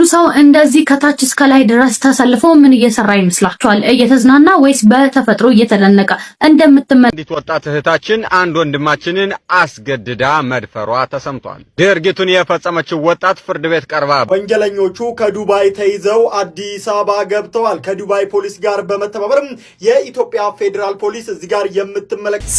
ሰው እንደዚህ ከታች እስከ ላይ ድረስ ተሰልፎ ምን እየሰራ ይመስላችኋል? እየተዝናና ወይስ በተፈጥሮ እየተደነቀ? አንዲት ወጣት እህታችን አንድ ወንድማችንን አስገድዳ መድፈሯ ተሰምቷል። ድርጊቱን የፈጸመችው ወጣት ፍርድ ቤት ቀርባ ወንጀለኞቹ ከዱባይ ተይዘው አዲስ አበባ ገብተዋል። ከዱባይ ፖሊስ ጋር በመተባበር የኢትዮጵያ ፌዴራል ፖሊስ እዚህ ጋር የምትመለከቱ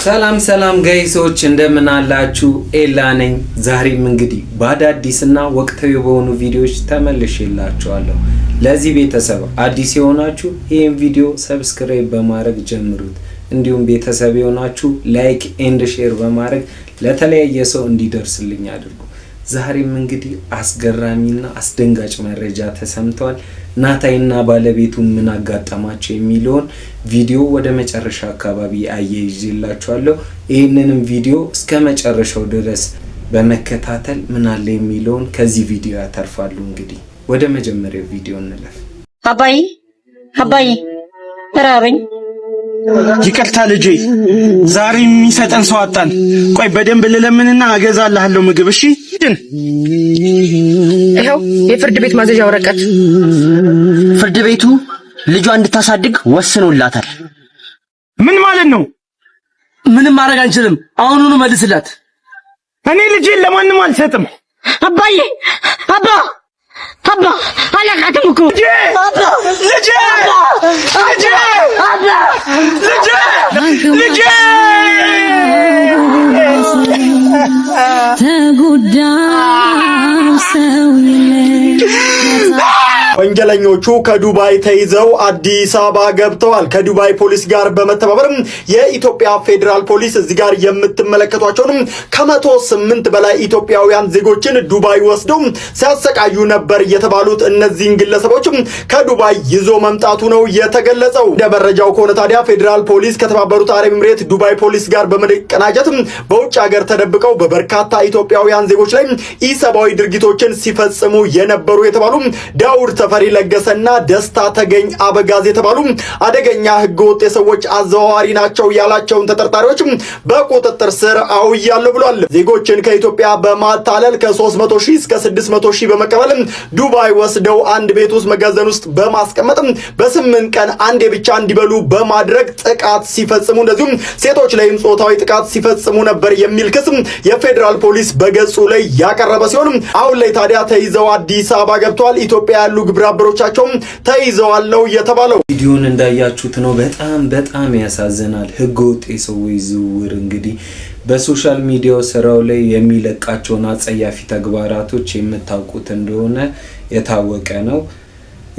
ሰላም ጋይሶች እንደምን አላችሁ? ኤላ ነኝ። ዛሬም እንግዲህ በአዳዲስና ወቅታዊ በሆኑ ቪዲዮዎች ተመልሼላችኋለሁ። ለዚህ ቤተሰብ አዲስ የሆናችሁ ይህን ቪዲዮ ሰብስክራይብ በማድረግ ጀምሩት። እንዲሁም ቤተሰብ የሆናችሁ ላይክ ኤንድ ሼር በማድረግ ለተለያየ ሰው እንዲደርስልኝ አድርጉ። ዛሬም እንግዲህ አስገራሚና አስደንጋጭ መረጃ ተሰምቷል። ናታይና ባለቤቱ ምን አጋጠማቸው የሚለውን ቪዲዮ ወደ መጨረሻ አካባቢ አያይዤላችኋለሁ። ይህንንም ቪዲዮ እስከ መጨረሻው ድረስ በመከታተል ምን አለ የሚለውን ከዚህ ቪዲዮ ያተርፋሉ። እንግዲህ ወደ መጀመሪያው ቪዲዮ እንለፍ። አባይ ተራበኝ። ይቅርታ ልጄ፣ ዛሬ የሚሰጠን ሰው አጣን። ቆይ በደንብ ልለምንና አገዛልሃለሁ ምግብ። እሺ ይኸው የፍርድ ቤት ማዘዣ ወረቀት። ፍርድ ቤቱ ልጇ እንድታሳድግ ወስኖላታል። ምን ማለት ነው? ምንም ማድረግ አንችልም። አሁኑኑ መልስላት። እኔ ልጄን ለማንም አልሰጥም። አባዬ አባ አላቃተም እኮ ልጄ ተጎዳ ሰው ወንጀለኞቹ ከዱባይ ተይዘው አዲስ አበባ ገብተዋል። ከዱባይ ፖሊስ ጋር በመተባበር የኢትዮጵያ ፌዴራል ፖሊስ እዚህ ጋር የምትመለከቷቸውን ከ108 በላይ ኢትዮጵያውያን ዜጎችን ዱባይ ወስደው ሲያሰቃዩ ነበር የተባሉት እነዚህን ግለሰቦች ከዱባይ ይዞ መምጣቱ ነው የተገለጸው። እንደ መረጃው ከሆነ ታዲያ ፌዴራል ፖሊስ ከተባበሩት አረብ ኤምሬት ዱባይ ፖሊስ ጋር በመቀናጀት በውጭ ሀገር ተደብቀው በበርካታ ኢትዮጵያውያን ዜጎች ላይ ኢሰብአዊ ድርጊቶችን ሲፈጽሙ የነበሩ የተባሉ ዳውድ ተፈሪ ለገሰና ደስታ ተገኝ አበጋዝ የተባሉ አደገኛ ህገወጥ የሰዎች አዘዋዋሪ ናቸው ያላቸውን ተጠርጣሪዎች በቁጥጥር ስር አውያለሁ ብሏል። ዜጎችን ከኢትዮጵያ በማታለል ከ300,000 እስከ 600,000 በመቀበል ዱባይ ወስደው አንድ ቤት ውስጥ መጋዘን ውስጥ በማስቀመጥ በ8 ቀን አንዴ ብቻ እንዲበሉ በማድረግ ጥቃት ሲፈጽሙ እንደዚሁም ሴቶች ላይም ጾታዊ ጥቃት ሲፈጽሙ ነበር የሚል ክስ የፌዴራል ፖሊስ በገጹ ላይ ያቀረበ ሲሆን አሁን ላይ ታዲያ ተይዘው አዲስ አበባ ገብተዋል። ኢትዮጵያ ያሉ ግብረ አበሮቻቸውም ተይዘዋል ነው የተባለው። ቪዲዮን እንዳያችሁት ነው። በጣም ያሳዝናል። ህገወጥ የሰዎች ዝውውር እንግዲህ በሶሻል ሚዲያው ስራው ላይ የሚለቃቸውን አጸያፊ ተግባራቶች የምታውቁት እንደሆነ የታወቀ ነው።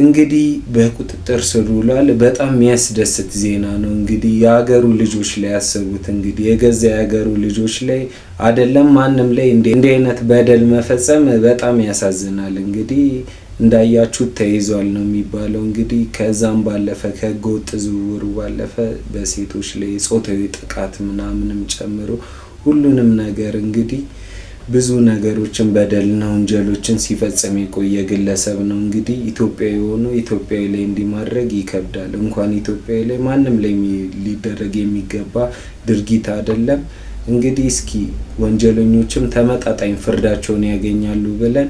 እንግዲህ በቁጥጥር ስር ውሏል። በጣም የሚያስደስት ዜና ነው። እንግዲህ የሀገሩ ልጆች ላይ ያሰቡት እንግዲህ የገዛ የሀገሩ ልጆች ላይ አይደለም ማንም ላይ እንዲህ አይነት በደል መፈጸም በጣም ያሳዝናል። እንግዲህ እንዳያችሁት ተይዟል ነው የሚባለው። እንግዲህ ከዛም ባለፈ ከህገወጥ ዝውውሩ ባለፈ በሴቶች ላይ ጾታዊ ጥቃት ምናምንም ጨምሮ ሁሉንም ነገር እንግዲህ ብዙ ነገሮችን በደልና ወንጀሎችን ሲፈጽም የቆየ ግለሰብ ነው። እንግዲህ ኢትዮጵያዊ ሆኖ ኢትዮጵያዊ ላይ እንዲማድረግ ይከብዳል። እንኳን ኢትዮጵያዊ ላይ ማንም ላይ ሊደረግ የሚገባ ድርጊት አይደለም። እንግዲህ እስኪ ወንጀለኞችም ተመጣጣኝ ፍርዳቸውን ያገኛሉ ብለን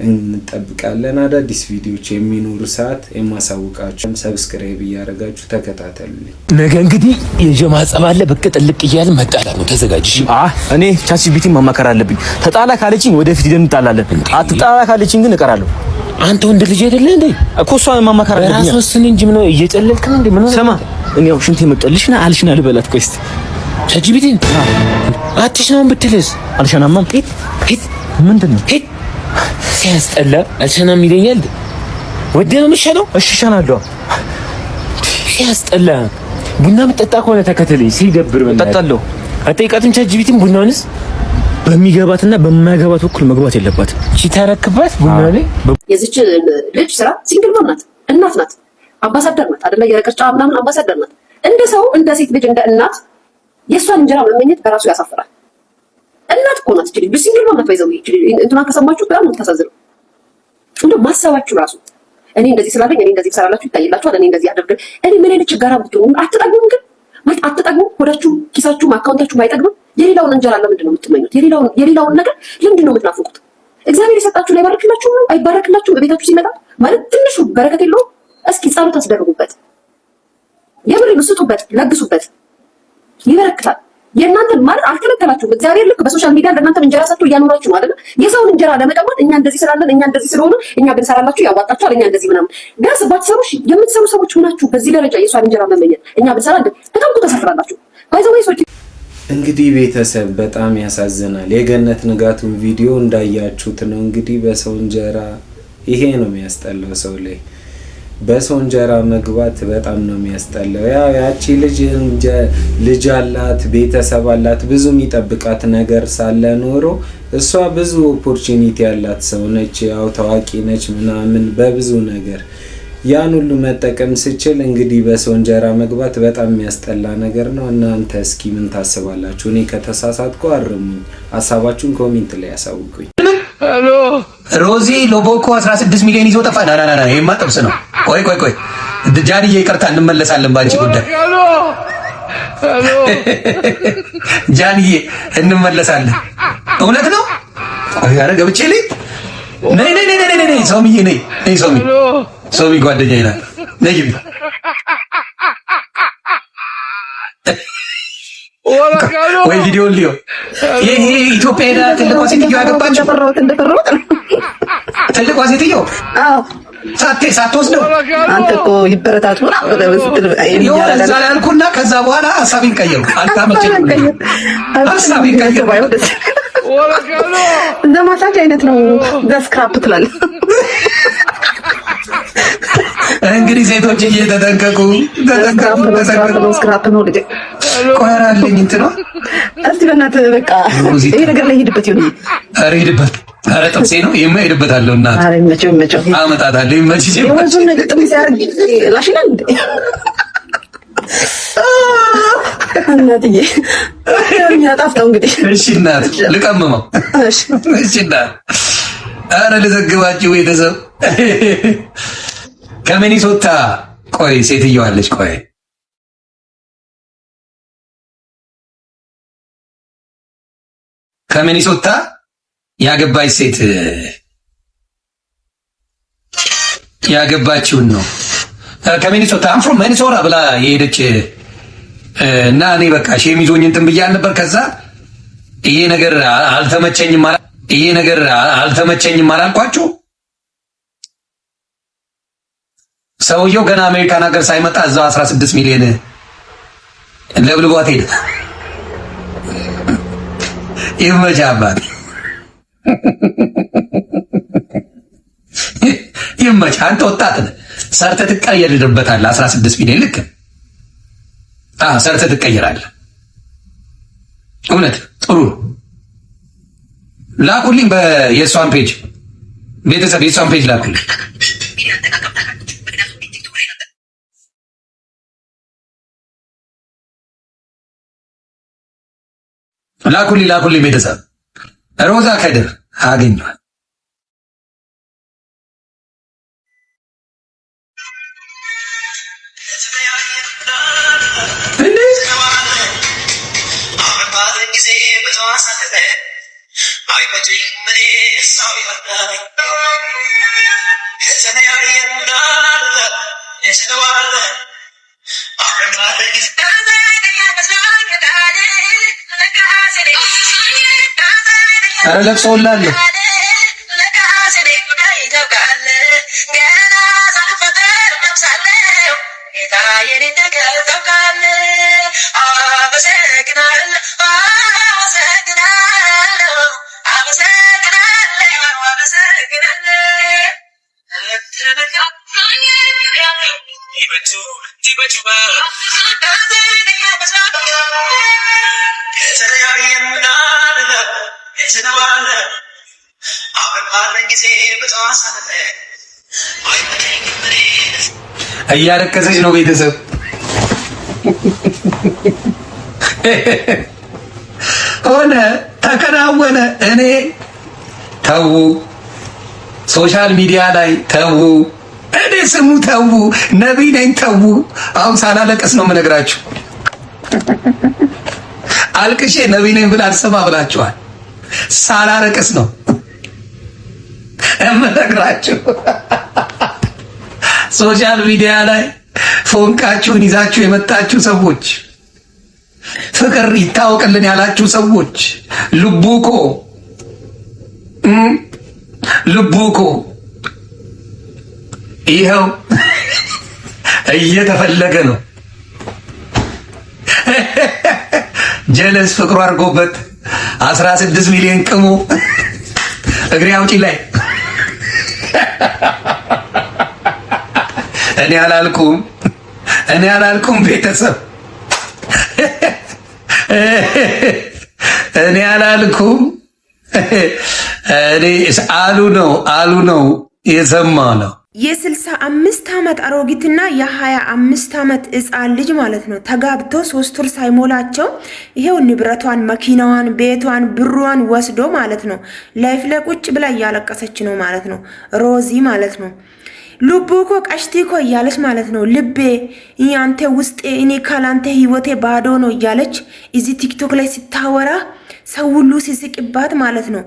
እንጠብቃለን። አዳዲስ ቪዲዮዎች የሚኖሩ ሰዓት የማሳውቃችሁ ሰብስክራይብ እያደረጋችሁ ተከታተሉልኝ። ነገ እንግዲህ የጀማ ጸብ አለ። በቃ ጥልቅ እያልን መጣላት ነው። ተዘጋጅሽ። እኔ ቻትጂፒቲ ማማከር አለብኝ። ተጣላ ካለችኝ ወደፊት ሄደን እንጣላለን። አትጣላ ካለችኝ ግን እቀራለሁ። አንተ ወንድ ልጅ አይደለ እንዴ? እኮ እሷን ማማከር አለብኝ። ራስ ወስን እንጂ ምን ነው እየጨለልክ ነው እንዴ? ምን ነው? ስማ እኔ ያው ሽንቴ መጣልሽና አልሽና ልበላት። ቆይ እስቲ ቻትጂፒቲ አትሽናውን ብትልስ አልሸናማም። ሂድ ምንድነው? ሂድ ሲያስጠላ አልሸናም ይለኛል። ወደ ነው የምትሸነው? እሺ እሸናለሁ። ሲያስጠላ ቡና የምትጠጣ ከሆነ ተከተለኝ። ሲደብር እጠጣለሁ። አጠይቃትም ቻትጂፒቲም ቡናውንስ በሚገባትና በማያገባት በኩል መግባት የለባትም። እቺ ተረክባት ቡና ላይ የዚች ልጅ ስራ ሲንግል ማም ናት፣ እናት ናት፣ አምባሳደር ናት አይደለ? የቅርጫ ምናምን አምባሳደር ናት። እንደ ሰው እንደ ሴት ልጅ እንደ እናት የእሷን እንጀራ መመኘት በራሱ ያሳፍራል። እናት እኮ ናት እቺ ልጅ። ሲንግል ማም ናት። ባይዘው እቺ እንትና ከሰማችሁ በጣም ነው የምታሳዝነው። እንደው ማሰባችሁ ራሱ እኔ እንደዚህ ስላለኝ እኔ እንደዚህ ሰራላችሁ ይታይላችኋል። እኔ እንደዚህ አደርግ እኔ ምን አይነት ችጋራ ብትሆኑ አትጠግቡም። ግን ማለት አትጠግቡም። ሆዳችሁ ኪሳችሁ አካውንታችሁ አይጠግብም። የሌላውን እንጀራ ለምንድን ነው የምትመኙት? የሌላውን ነገር ለምንድን ነው የምትናፍቁት? እግዚአብሔር የሰጣችሁ ላይ ባረክላችሁ ነው አይባረክላችሁ? በቤታችሁ ሲመጣ ማለት ትንሹ በረከት የለውም? እስኪ ጸሎት አስደርጉበት፣ የምር ስጡበት፣ ለግሱበት፣ ይበረክታል። የእናንተን ማለት አልከለከላችሁም። እግዚአብሔር ልክ በሶሻል ሚዲያ ለእናንተ እንጀራ ሰጥቶ እያኖራችሁ ነው አይደል? የሰውን እንጀራ ለመቀማት እኛ እንደዚህ ስላለን እኛ እንደዚህ ስለሆነ እኛ ብንሰራላችሁ ያዋጣችኋል፣ እኛ እንደዚህ ምናምን ቢያንስ ባትሰሩ የምትሰሩ ሰዎች ሆናችሁ በዚህ ደረጃ የሷን እንጀራ መመኘት እኛ ብንሰራ በጣም ተሰፍራላችሁ። ባይዘው ሰዎች እንግዲህ ቤተሰብ በጣም ያሳዝናል። የገነት ንጋቱን ቪዲዮ እንዳያችሁት ነው። እንግዲህ በሰው እንጀራ ይሄ ነው የሚያስጠላው። ሰው ላይ በሰው እንጀራ መግባት በጣም ነው የሚያስጠላው። ያው ያቺ ልጅ አላት፣ ቤተሰብ አላት፣ ብዙ የሚጠብቃት ነገር ሳለ ኖሮ እሷ ብዙ ኦፖርቹኒቲ ያላት ሰው ነች። ያው ታዋቂ ነች ምናምን በብዙ ነገር ያን ሁሉ መጠቀም ስችል እንግዲህ በሰው እንጀራ መግባት በጣም የሚያስጠላ ነገር ነው። እናንተ እስኪ ምን ታስባላችሁ? እኔ ከተሳሳትኩ አርሙኝ፣ ሀሳባችሁን ኮሜንት ላይ ያሳውቁኝ። ሄሎ ሮዚ ሎቦኮ 16 ሚሊዮን ይዞ ጠፋ። ና ይሄማ ጥብስ ነው። ቆይ ጃንዬ ይቅርታ፣ እንመለሳለን ባንቺ ጉዳይ። ጃንዬ እንመለሳለን። እውነት ነው። ቆይ ኧረ ገብቼ ልኝ። ነይ ሶምዬ ነይ ሶሚ ጓደኛዬ ናት። ነይ ግቢ። ወይ ቪዲዮ ሊዮ ይሄ ኢትዮጵያ ሄዳ ትልቋ ሴትዮ ያገባችው ትልቋ ሴትዮ ሳትወስደው አንተ እኮ ይበረታቱ እዛ ላይ አልኩና ከዛ በኋላ ሀሳቤን ቀየርኩ። ሀሳቤን ቀየርኩ። እንደ ማሳጅ አይነት ነው። በስክራፕ ትላለህ። እንግዲህ ሴቶች እየተጠንቀቁ ስክራፕ ነው ልጅ። ቆይ አለኝ እንትን ነው። እስቲ በእናትህ በቃ ይሄ ነገር ላይ ሄድበት ይሁን። ኧረ ሄድበት። ኧረ ጥብሴ ነው ይሄማ ሄድበታለሁ። እናት ኧረ ይመቸው አመጣታለሁ። ይመችሽ። የወዙን ነገር ጥብስ ያርግ ላሽናል እንዴ እናትዬ ያጣፍጠው እንግዲህ። እሺ እናት ልቀምመው። እሺ እናት ኧረ ልዘግባችሁ ቤተሰብ ከሚኒሶታ ቆይ ሴትዮ አለች። ቆይ ከሚኒሶታ ያገባች ሴት ያገባችውን ነው ከሚኒሶታ አምፍሮ ሚኒሶታ ብላ የሄደች እና እኔ በቃ ሼም ይዞኝ እንትን ብያል ነበር። ከዛ ይሄ ነገር አልተመቸኝም አላልኳችሁ? ሰውየው ገና አሜሪካን ሀገር ሳይመጣ እዛው 16 ሚሊዮን ለብልቧት ሄደ። ይመቻባት ይመቻ። አንተ ወጣት ነህ፣ ሰርተህ ትቀየርበታለህ። 16 ሚሊዮን ልክ ሰርተህ ትቀየራለህ። እውነት ጥሩ ላኩልኝ። የእሷን ፔጅ ቤተሰብ የእሷን ፔጅ ላኩልኝ። ላኩልኝ ቤተሰብ ሮዛ ከድር አገኘዋል። ኧረ ለቅሶላለሁ። እያለቀሰች ነው ቤተሰብ። ሆነ ተከናወነ። እኔ ተው ሶሻል ሚዲያ ላይ ተው፣ እኔ ስሙ ተው፣ ነቢይ ነኝ ተው። አሁን ሳላለቀስ ነው የምነግራችሁ። አልቅሼ ነቢይ ነኝ ብላ አልሰማ ብላችኋል። ሳላለቀስ ነው እምነግራችሁ ሶሻል ሚዲያ ላይ ፎንቃችሁን ይዛችሁ የመጣችሁ ሰዎች፣ ፍቅር ይታወቅልን ያላችሁ ሰዎች ልቡኮ ይኸው እየተፈለገ ነው። ጀለስ ፍቅሩ አድርጎበት 16 ሚሊዮን ቅሙ እግሬ አውጪ ላይ እኔ አላልኩም ቤተሰብ እኔ አላልኩም። እኔ አሉ ነው የሰማ ነው። የ65 ዓመት አሮጊትና የ25 ዓመት ሕፃን ልጅ ማለት ነው ተጋብቶ 3 ወር ሳይሞላቸው ይሄው ንብረቷን፣ መኪናዋን፣ ቤቷን፣ ብሯን ወስዶ ማለት ነው ላይፍ ላይ ቁጭ ብላ እያለቀሰች ነው ማለት ነው ሮዚ ማለት ነው። ልቡኮ ቀሽቲኮ እያለች ማለት ነው ልቤ ያንተ ውስጤ እኔ ካላንተ ህይወቴ ባዶ ነው እያለች እዚህ ቲክቶክ ላይ ስታወራ ሰው ሁሉ ሲስቅባት ማለት ነው።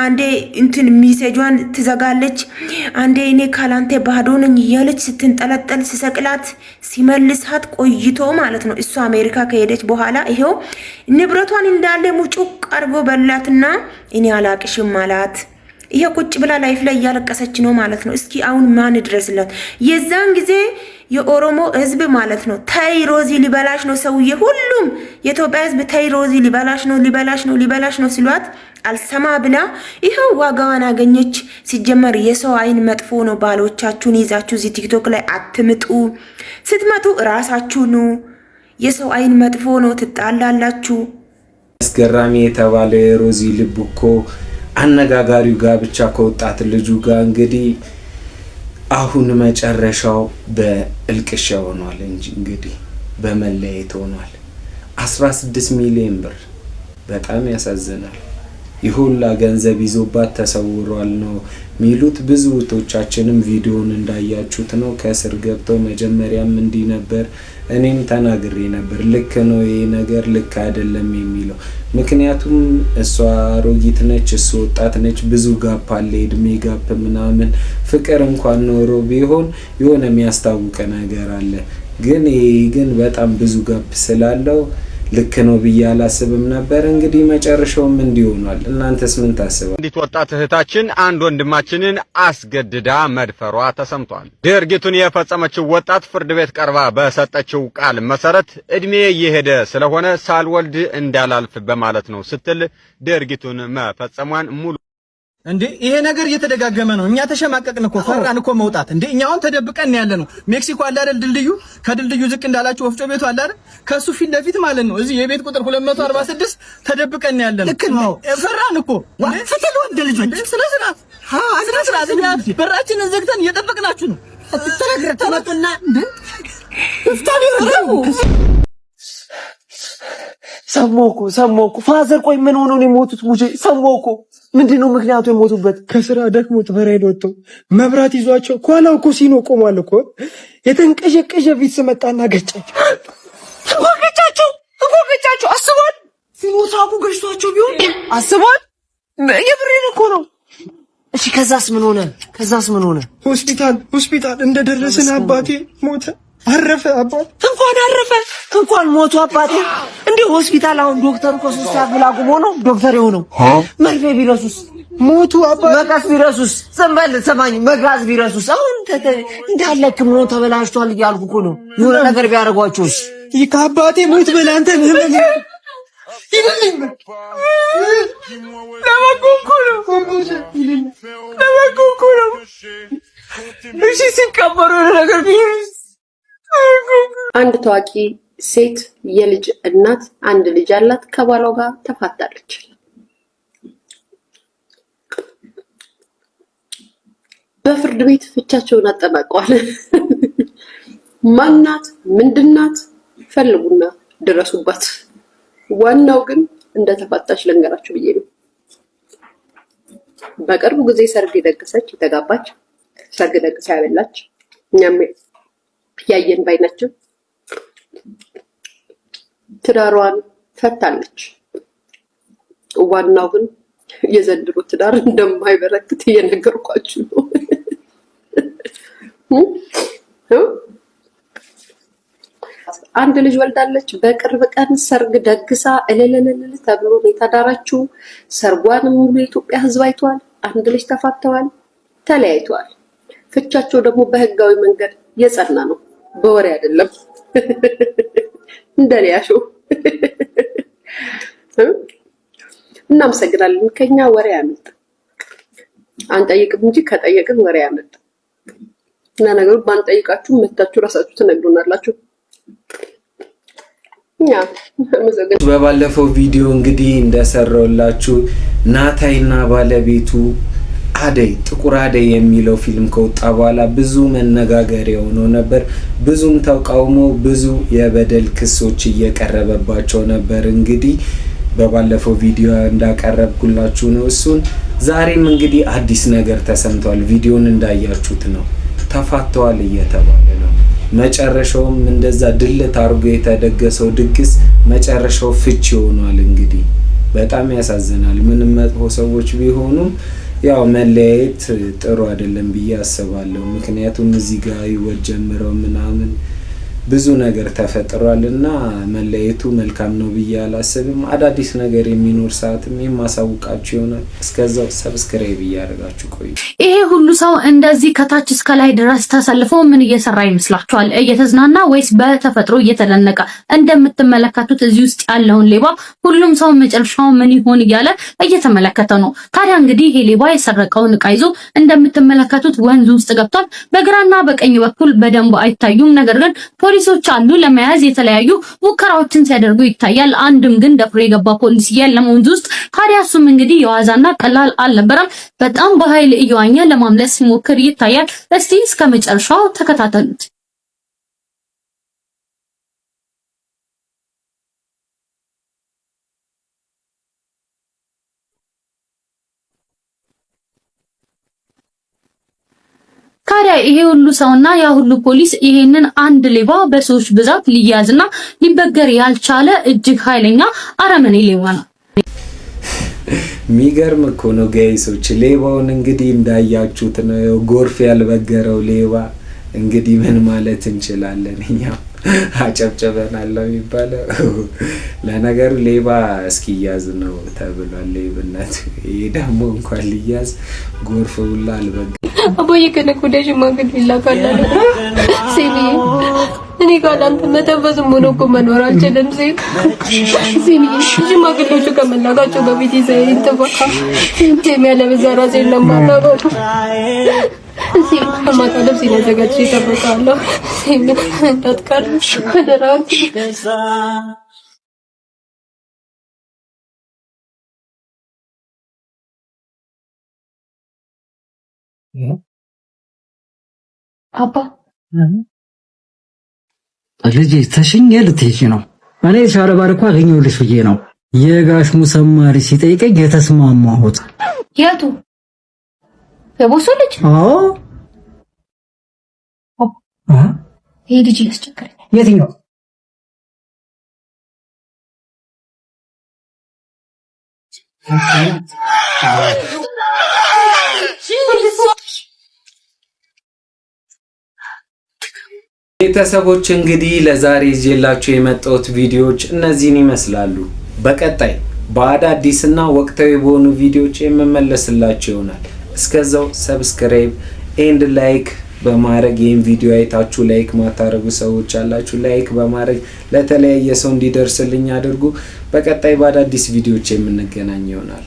አንዴ እንትን ሚሴጇን ትዘጋለች፣ አንዴ እኔ ካላንተ ባዶ ነኝ እያለች ስትንጠለጠል ሲሰቅላት ሲመልሳት ቆይቶ ማለት ነው። እሱ አሜሪካ ከሄደች በኋላ ይሄው ንብረቷን እንዳለ ሙጩቅ አርጎ በላትና እኔ አላቅሽም አላት። ይሄ ቁጭ ብላ ላይፍ ላይ እያለቀሰች ነው ማለት ነው። እስኪ አሁን ማን ድረስላት? የዛን ጊዜ የኦሮሞ ህዝብ ማለት ነው ታይ ሮዚ ሊበላሽ ነው ሰውዬ፣ ሁሉም የኢትዮጵያ ህዝብ ታይ ሮዚ ሊበላሽ ነው ሲሏት አልሰማ ብላ ይሄው ዋጋዋን አገኘች። ሲጀመር የሰው አይን መጥፎ ነው። ባሎቻችሁን ይዛችሁ እዚህ ቲክቶክ ላይ አትምጡ። ስትመጡ ራሳችሁ ነው። የሰው አይን መጥፎ ነው፣ ትጣላላችሁ። አስገራሚ የተባለው የሮዚ ልብ እኮ አነጋጋሪው ጋብቻ ከወጣት ልጁ ጋር እንግዲህ አሁን መጨረሻው በእልቅሻ ሆኗል እንጂ እንግዲህ በመለያየት ሆኗል። 16 ሚሊዮን ብር በጣም ያሳዝናል። ይሁላ ገንዘብ ይዞባት ተሰውሯል ነው ሚሉት። ብዙ እህቶቻችንም ቪዲዮውን እንዳያችሁት ነው ከስር ገብተው መጀመሪያም እንዲህ ነበር፣ እኔም ተናግሬ ነበር ልክ ነው ይሄ ነገር ልክ አይደለም የሚለው። ምክንያቱም እሷ አሮጊት ነች፣ እሱ ወጣት ነች፣ ብዙ ጋፕ አለ፣ እድሜ ጋፕ ምናምን። ፍቅር እንኳን ኖሮ ቢሆን የሆነ የሚያስታውቅ ነገር አለ። ግን በጣም ብዙ ጋፕ ስላለው ልክ ነው ብዬ አላስብም ነበር። እንግዲህ መጨረሻውም እንዲሆናል። እናንተስ ምን ታስባላችሁ? አንዲት ወጣት እህታችን አንድ ወንድማችንን አስገድዳ መድፈሯ ተሰምቷል። ድርጊቱን የፈጸመችው ወጣት ፍርድ ቤት ቀርባ በሰጠችው ቃል መሰረት እድሜ እየሄደ ስለሆነ ሳልወልድ እንዳላልፍ በማለት ነው ስትል ድርጊቱን መፈጸሟን ሙሉ እንዴ ይሄ ነገር እየተደጋገመ ነው። እኛ ተሸማቀቅን እኮ ፈራን እኮ መውጣት። እንዴ እኛ አሁን ተደብቀን ያለ ነው። ሜክሲኮ አለ አይደል ድልድዩ፣ ከድልድዩ ዝቅ እንዳላችሁ ወፍጮ ቤቱ አለ አይደል፣ ከሱ ፊት ለፊት ማለት ነው። እዚህ የቤት ቁጥር 246 ተደብቀን ያለ ነው። ፈራን እኮ ፍትል ወንድ ልጆች ስለ ስርዓት በራችንን ዘግተን እየጠበቅናችሁ ነው። ተመጡና ሰሞኩ ፋዘር ቆይ ምን ሆኖ ነው የሞቱት? ሙጄ ሰሞኩ ምንድነው ምክንያቱ የሞቱበት? ከስራ ደክሞ ተፈራይዶ ወጥቶ መብራት ይዟቸው ኳላው እኮ ሲኖ ቆሟል እኮ የተንቀዠቀዠ ፊት ስመጣና ገጫቸው። አስቧል። ሲሞታቁ ገጭቷቸው ቢሆን አስቧል። የብሬን እኮ ነው። እሺ ከዛስ ምን ሆነ? ሆስፒታል እንደደረስን አባቴ ሞተ። አረፈ አባት እንኳን ሞቱ አባቴ። እንዴ ሆስፒታል አሁን ዶክተር እኮ 3 ሰዓት ብላ ቆሞ ነው ዶክተር የሆነው። መርፌ ቢረሱስ ሞቱ አባት። መጋዝ ቢረሱስ ዘንበል ሰማኝ መጋዝ ቢረሱስ አሁን እንዳለ ሕክምና ተበላሽቷል እያልኩ እኮ ነው። የሆነ ነገር ቢያደርጓቸውስ? ይካ አባቴ ሞት በላንተ ምን ይልልኝ ለማቆንኩ ነው። እሺ ሲቀበሩ ነገር ቢሆንስ? አንድ ታዋቂ ሴት የልጅ እናት አንድ ልጅ አላት፣ ከባሏ ጋር ተፋታለች። በፍርድ ቤት ፍቻቸውን አጠናቀዋል። ማናት ምንድናት ፈልጉና ድረሱባት። ዋናው ግን እንደተፋታች ልንገራችሁ ብዬ ነው። በቅርቡ ጊዜ ሰርግ የደገሰች የተጋባች ሰርግ ደግሳ ያበላች እኛም ያየን ባይናችን ትዳሯን ፈታለች። ዋናው ግን የዘንድሮ ትዳር እንደማይበረክት እየነገርኳችሁ ነው። አንድ ልጅ ወልዳለች። በቅርብ ቀን ሰርግ ደግሳ እልልልል ተብሎ የተዳራችው ሰርጓንም ሙሉ የኢትዮጵያ ሕዝብ አይቷል። አንድ ልጅ ተፋተዋል፣ ተለያይተዋል። ፍቻቸው ደግሞ በህጋዊ መንገድ የጸና ነው፣ በወሬ አይደለም። እንደሊያሾ እናመሰግናለን። ከኛ ወሬ ያመጣ አንጠይቅም እንጂ ከጠየቅን ወሬ ያመጣ እና ነገሩ ባንጠይቃችሁ መታችሁ ራሳችሁ ትነግሩናላችሁ። በባለፈው ቪዲዮ እንግዲህ እንደሰራውላችሁ ናታይና ባለቤቱ አደይ ጥቁር አደይ የሚለው ፊልም ከወጣ በኋላ ብዙ መነጋገሪያ ሆኖ ነበር። ብዙም ተቃውሞ፣ ብዙ የበደል ክሶች እየቀረበባቸው ነበር። እንግዲህ በባለፈው ቪዲዮ እንዳቀረብኩላችሁ ነው እሱን። ዛሬም እንግዲህ አዲስ ነገር ተሰምቷል። ቪዲዮን እንዳያችሁት ነው። ተፋተዋል እየተባለ ነው። መጨረሻውም እንደዛ ድልት አርጎ የተደገሰው ድግስ መጨረሻው ፍቺ ሆኗል። እንግዲህ በጣም ያሳዝናል። ምንም መጥፎ ሰዎች ቢሆኑም ያው መለያየት ጥሩ አይደለም ብዬ አስባለሁ። ምክንያቱም እዚህ ጋር ህይወት ጀምረው ምናምን ብዙ ነገር ተፈጥሯልና መለያየቱ መልካም ነው ብዬ አላስብም። አዳዲስ ነገር የሚኖር ሰዓትም የማሳውቃችሁ ይሆናል። እስከዛው ሰብስክራይብ እያደረጋችሁ ቆዩ። ይሄ ሁሉ ሰው እንደዚህ ከታች እስከ ላይ ድረስ ተሰልፎ ምን እየሰራ ይመስላችኋል? እየተዝናና ወይስ በተፈጥሮ እየተደነቀ? እንደምትመለከቱት እዚህ ውስጥ ያለውን ሌባ ሁሉም ሰው መጨረሻው ምን ይሆን እያለ እየተመለከተ ነው። ታዲያ እንግዲህ ይሄ ሌባ የሰረቀውን ዕቃ ይዞ እንደምትመለከቱት ወንዝ ውስጥ ገብቷል። በግራና በቀኝ በኩል በደንብ አይታዩም፣ ነገር ግን ፖሊሶች አሉ ለመያዝ የተለያዩ ሙከራዎችን ሲያደርጉ ይታያል። አንድም ግን ደፍሮ የገባ ፖሊስ የለም ወንዝ ውስጥ። ታዲያ እሱም እንግዲህ የዋዛና ቀላል አልነበረም። በጣም በኃይል እየዋኘ ለማምለጥ ሲሞክር ይታያል። እስቲ እስከ መጨረሻው ተከታተሉት። ታዲያ ይሄ ሁሉ ሰውና ያ ሁሉ ፖሊስ ይሄንን አንድ ሌባ በሰዎች ብዛት ሊያዝና ሊበገር ያልቻለ እጅግ ኃይለኛ አረመኔ ሌባ ነው። ሚገርም እኮ ነው ጋይሶች። ሌባውን እንግዲህ እንዳያችሁት ነው። ጎርፍ ያልበገረው ሌባ እንግዲህ ምን ማለት እንችላለን? እኛ አጨብጨበናል የሚባለው። ለነገሩ ሌባ እስኪያዝ ነው ተብሏል ሌብነት። ይሄ ደግሞ እንኳን ሊያዝ ጎርፍ ሁላ አልበገረ። አቦዬ ከነኩደ ሽማግሌ ይላካል። ሲኒ እኔ ካላንተ መተንፈስም ሆነ እኮ መኖር አልችልም። ሲኒ ሽማግሌዎቹ ከመላካቸው በፊት ይዘኝ ተፈካ ሲኒ ያለ በዛራዜ ለማታባቱ ሲኒ ከማታ ልብስ ይዘጋጅ ይጠብቃለሁ። ሲኒ እንዳትቀር ከደራክ አባ ልጄ ተሽኝ ልትሄጂ ነው? እኔ ሻረባር እኮ አገኘሁልሽ ብዬ ነው የጋሽ ሙሰማሪ ሲጠይቀኝ የተስማማሁት። የቱ የቦሱ ልጅ? አዎ ይሄ ልጅ ያስቸግረኛል። የትኛው? ቤተሰቦች እንግዲህ ለዛሬ ይዤላችሁ የመጣሁት ቪዲዮዎች እነዚህን ይመስላሉ። በቀጣይ በአዳዲስና ወቅታዊ በሆኑ ቪዲዮዎች የምመለስላችሁ ይሆናል። እስከዛው ሰብስክራይብ ኤንድ ላይክ በማድረግ ይህን ቪዲዮ አይታችሁ ላይክ ማታረጉ ሰዎች አላችሁ፣ ላይክ በማድረግ ለተለያየ ሰው እንዲደርስልኝ አድርጉ። በቀጣይ በአዳዲስ ቪዲዮዎች የምንገናኝ ይሆናል።